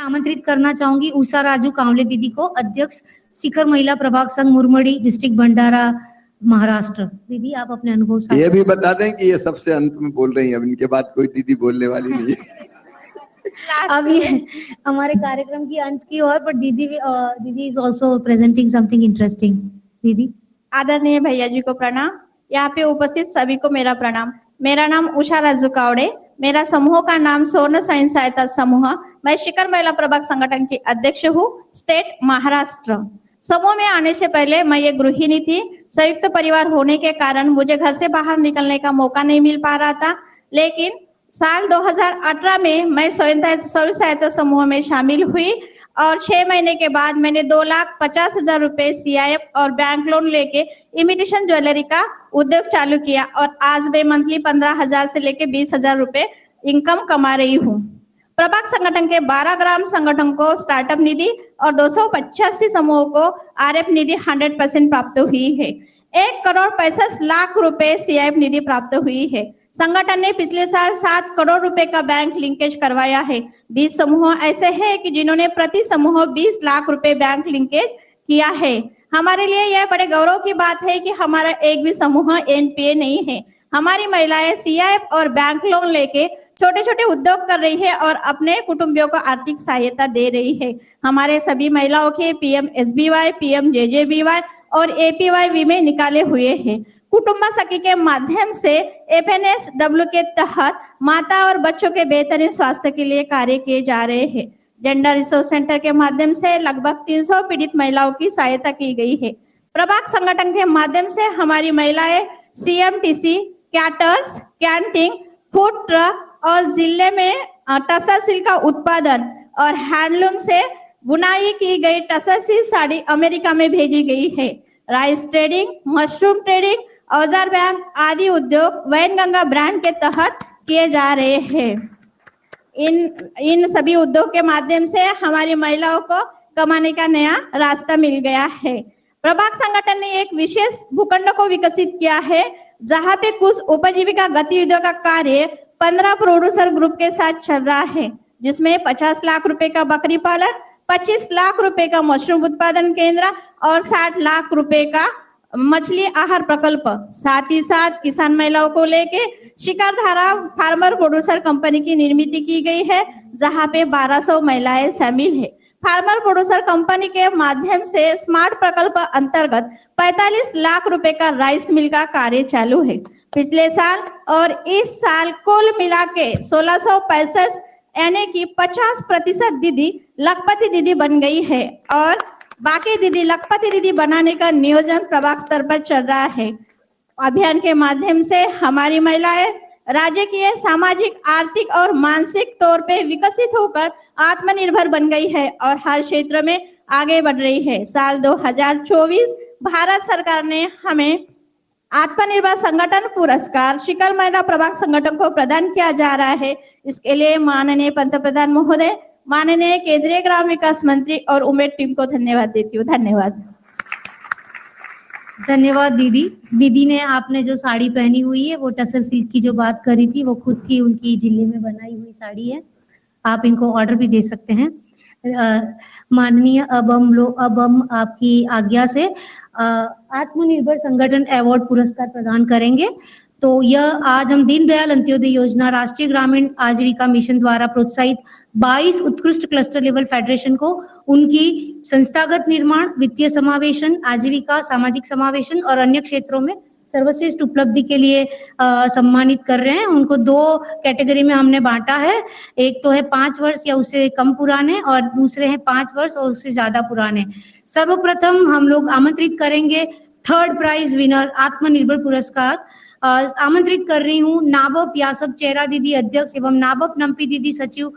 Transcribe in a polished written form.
आमंत्रित करना चाहूंगी उषा राजू कांवले दीदी को, अध्यक्ष शिखर महिला प्रभाग संघ मुरमड़ी, डिस्ट्रिक्ट भंडारा, महाराष्ट्र। दीदी आप अपने अनुभव ये भी बता दें कि ये सबसे अंत में बोल रही हैं, अब इनके बाद कोई दीदी बोलने वाली नहीं है। अब ये हमारे कार्यक्रम की अंत की ओर, पर दीदी is also presenting something interesting. दीदी। आदरणीय भैया जी को प्रणाम। यहाँ पे उपस्थित सभी को मेरा प्रणाम। मेरा नाम उषा राजू कावड़े, मेरा समूह का नाम स्वर्ण स्वयं सहायता समूह। मैं शिखर महिला प्रभाग संगठन की अध्यक्ष हूँ, स्टेट महाराष्ट्र। समूह में आने से पहले मैं एक गृहिणी थी। संयुक्त परिवार होने के कारण मुझे घर से बाहर निकलने का मौका नहीं मिल पा रहा था, लेकिन साल 2018 में मैं स्वयं सहायता समूह में शामिल हुई और 6 महीने के बाद मैंने 2,50,000 रुपए CIF और बैंक लोन लेके इमिटेशन ज्वेलरी का उद्योग चालू किया और आज मैं मंथली 15,000 से लेके 20,000 रुपए इनकम कमा रही हूँ। प्रभाग संगठन के 12 ग्राम संगठन को स्टार्टअप निधि और 285 समूह को RF निधि 100% प्राप्त हुई है। 1,65,00,000 रुपए CIF निधि प्राप्त हुई है। संगठन ने पिछले साल 7 करोड़ रुपए का बैंक लिंकेज करवाया है। 20 समूह ऐसे हैं कि जिन्होंने प्रति समूह 20 लाख रुपए बैंक लिंकेज किया है। हमारे लिए यह बड़े गौरव की बात है कि हमारा एक भी समूह NPA नहीं है। हमारी महिलाएं CIF और बैंक लोन लेके छोटे छोटे उद्योग कर रही है और अपने कुटुंबियों को आर्थिक सहायता दे रही है। हमारे सभी महिलाओं के PM-SBY, PM-JJBY और APY बीमे निकाले हुए हैं। कुटुंब सखी के माध्यम से FNSW के तहत माता और बच्चों के बेहतरीन स्वास्थ्य के लिए कार्य किए जा रहे हैं। जेंडर रिसोर्स सेंटर के माध्यम से लगभग 300 पीड़ित महिलाओं की सहायता की गई है। प्रभाग संगठन के माध्यम से हमारी महिलाएं CMTC, caterers, canteen, food truck और जिले में टसर सिल्क का उत्पादन और हैंडलूम से बुनाई की गई टसर सिल्क साड़ी अमेरिका में भेजी गई है। राइस ट्रेडिंग, मशरूम ट्रेडिंग, औजार बैंक आदि उद्योग वैनगंगा ब्रांड के तहत किए जा रहे हैं। इन सभी उद्योग के माध्यम से हमारी महिलाओं को कमाने का नया रास्ता मिल गया है। प्रभाग संगठन ने एक विशेष भूखंड को विकसित किया है, जहां पे कुछ उपजीविका गतिविधियों का कार्य 15 प्रोड्यूसर ग्रुप के साथ चल रहा है, जिसमें 50 लाख रुपए का बकरी पालन, 25 लाख रुपए का मशरूम उत्पादन केंद्र और 60 लाख रुपए का मछली आहार प्रकल्प। साथ ही साथ किसान महिलाओं को लेके शिकारधारा फार्मर प्रोड्यूसर कंपनी की निर्मित की गई है, जहां पे 1200 महिलाएं शामिल है। फार्मर प्रोड्यूसर कंपनी के माध्यम से स्मार्ट प्रकल्प अंतर्गत 45 लाख रुपए का राइस मिल का कार्य चालू है। पिछले साल और इस साल कुल मिला के 1665 यानी कि 50% दीदी लखपति दीदी बन गई है और बाकी दीदी लखपति दीदी बनाने का नियोजन प्रभाग स्तर पर चल रहा है। अभियान के माध्यम से हमारी महिलाएं राज्य की सामाजिक, आर्थिक और मानसिक तौर पे विकसित होकर आत्मनिर्भर बन गई है और हर क्षेत्र में आगे बढ़ रही है। साल 2024 भारत सरकार ने हमें आत्मनिर्भर संगठन पुरस्कार शिखर महिला प्रभाग संगठन को प्रदान किया जा रहा है। इसके लिए माननीय पंतप्रधान महोदय, माननीय केंद्रीय ग्राम विकास मंत्री और उमेद टीम को धन्यवाद देती हूँ। धन्यवाद। धन्यवाद दीदी। दीदी ने आपने जो साड़ी पहनी हुई है वो टसर सिल्क की जो बात करी थी, वो खुद की उनकी जिले में बनाई हुई साड़ी है। आप इनको ऑर्डर भी दे सकते हैं। माननीय अब हम आपकी आज्ञा से आत्मनिर्भर संगठन अवार्ड पुरस्कार प्रदान करेंगे। तो यह आज हम दीनदयाल अंत्योदय योजना राष्ट्रीय ग्रामीण आजीविका मिशन द्वारा प्रोत्साहित 22 उत्कृष्ट क्लस्टर लेवल फेडरेशन को उनकी संस्थागत निर्माण, वित्तीय समावेशन, आजीविका, सामाजिक समावेशन और अन्य क्षेत्रों में सर्वश्रेष्ठ उपलब्धि के लिए सम्मानित कर रहे हैं। उनको 2 कैटेगरी में हमने बांटा है। एक तो है 5 वर्ष या उससे कम पुराने और दूसरे हैं 5 वर्ष और उससे ज्यादा पुराने। सर्वप्रथम हम लोग आमंत्रित करेंगे 3rd प्राइज विनर आत्मनिर्भर पुरस्कार। आमंत्रित कर रही हूँ नाबप यासब चेहरा दीदी अध्यक्ष एवं नाबप नम्पी दीदी सचिव